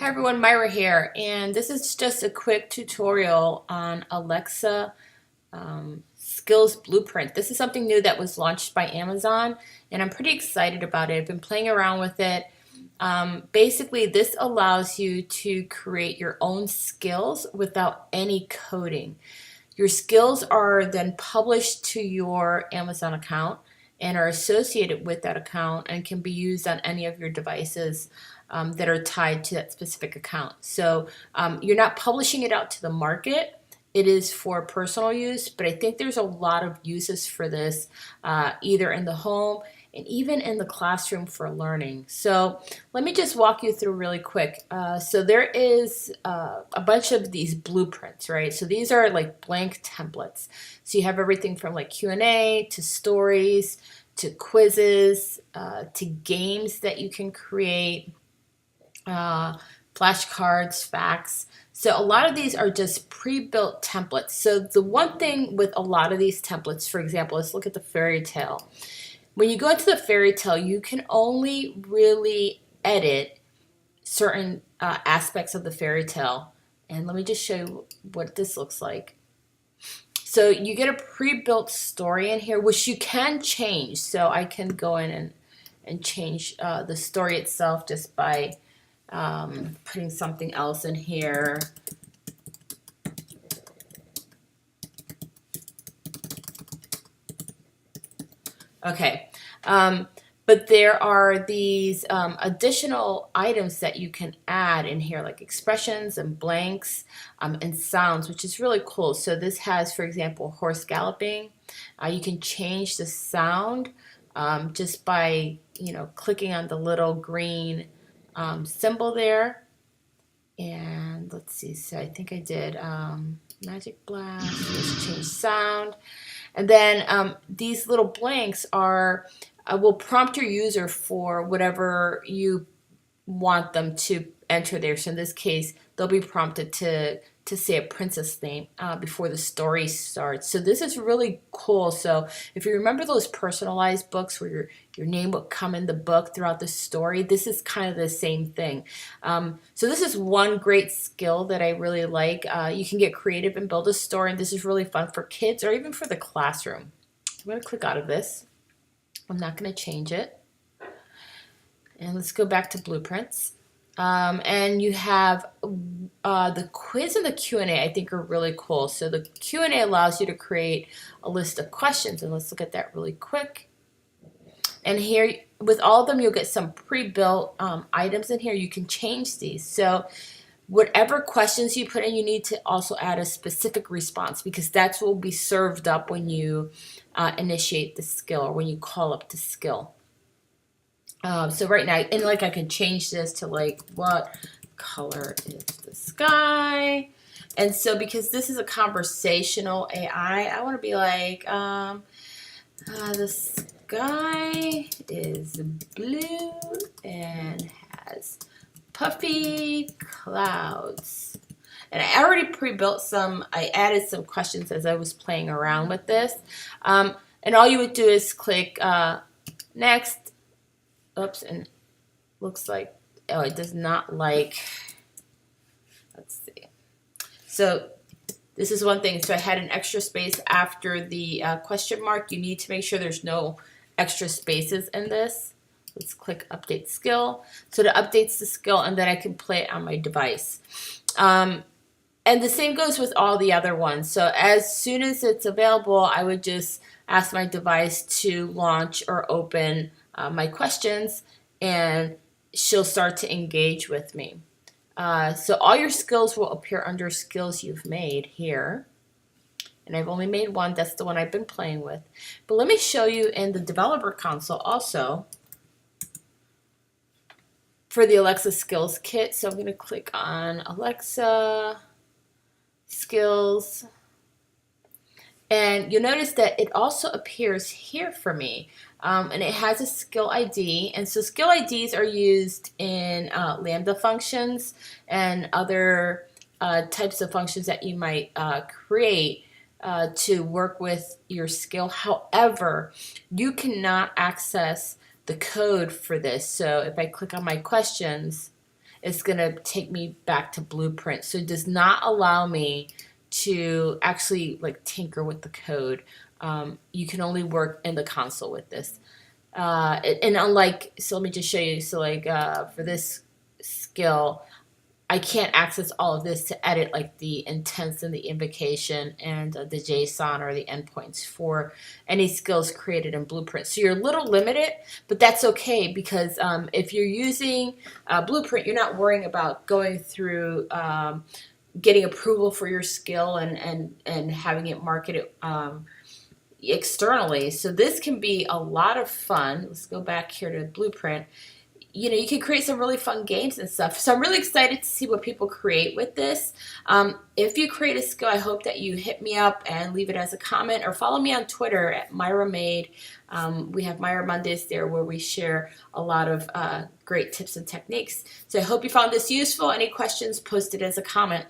Hi everyone, Myra here, and this is just a quick tutorial on Alexa Skills Blueprint. This is something new that was launched by Amazon, and I'm pretty excited about it. I've been playing around with it. Basically, this allows you to create your own skills without any coding. Your skills are then published to your Amazon account and are associated with that account and can be used on any of your devices that are tied to that specific account. So you're not publishing it out to the market. It is for personal use, but I think there's a lot of uses for this, either in the home and even in the classroom for learning. So let me just walk you through really quick. So there is a bunch of these blueprints, right? So these are like blank templates. So you have everything from like Q&A to stories to quizzes to games that you can create, flashcards, facts. So a lot of these are just pre-built templates. So the one thing with a lot of these templates, for example, let's look at the fairy tale. When you go into the fairy tale, you can only really edit certain aspects of the fairy tale. And let me just show you what this looks like. So you get a pre-built story in here, which you can change. So I can go in and change the story itself just by putting something else in here. Okay, but there are these additional items that you can add in here, like expressions and blanks and sounds, which is really cool. So this has, for example, horse galloping. You can change the sound just by, clicking on the little green symbol there. And let's see, so I think I did magic blast, let's change sound. And then these little blanks will prompt your user for whatever you want them to enter there. So in this case, they'll be prompted to say a princess name before the story starts. So this is really cool. So if you remember those personalized books where your name would come in the book throughout the story, this is kind of the same thing. So this is one great skill that I really like. You can get creative and build a story, and this is really fun for kids or even for the classroom. I'm going to click out of this. I'm not going to change it. And let's go back to blueprints. And you have the quiz and the Q&A, I think, are really cool. So the Q&A allows you to create a list of questions, and let's look at that really quick. And here, with all of them, you'll get some pre-built items in here. You can change these. So whatever questions you put in, you need to also add a specific response, because that's what will be served up when you initiate the skill or when you call up the skill. So right now, and like I can change this to like, what color is the sky? And so because this is a conversational AI, I want to be like, the sky is blue and has puffy clouds. And I already pre-built I added some questions as I was playing around with this. And all you would do is click next. Oops, and looks like, oh, it does not like, let's see. So this is one thing. So I had an extra space after the question mark. You need to make sure there's no extra spaces in this. Let's click update skill. So it updates the skill, and then I can play it on my device. And the same goes with all the other ones. So as soon as it's available, I would just ask my device to launch or open my questions, and she'll start to engage with me. So all your skills will appear under skills you've made here. And I've only made one. That's the one I've been playing with. But let me show you in the developer console also for the Alexa Skills Kit. So I'm going to click on Alexa Skills. And you'll notice that it also appears here for me. And it has a skill ID. And so skill IDs are used in Lambda functions and other types of functions that you might create to work with your skill. However, you cannot access the code for this. So if I click on my questions, it's going to take me back to Blueprint. So it does not allow me to actually like tinker with the code. You can only work in the console with this. And unlike, so let me just show you. So like for this skill, I can't access all of this to edit like the intents and the invocation and the JSON or the endpoints for any skills created in Blueprint. So you're a little limited, but that's okay because if you're using Blueprint, you're not worrying about going through getting approval for your skill and having it marketed externally. So this can be a lot of fun. Let's go back here to Blueprint. You can create some really fun games and stuff. So I'm really excited to see what people create with this. If you create a skill, I hope that you hit me up and leave it as a comment or follow me on Twitter at Myra Made. We have Myra Mondays there where we share a lot of great tips and techniques. So I hope you found this useful. Any questions, post it as a comment.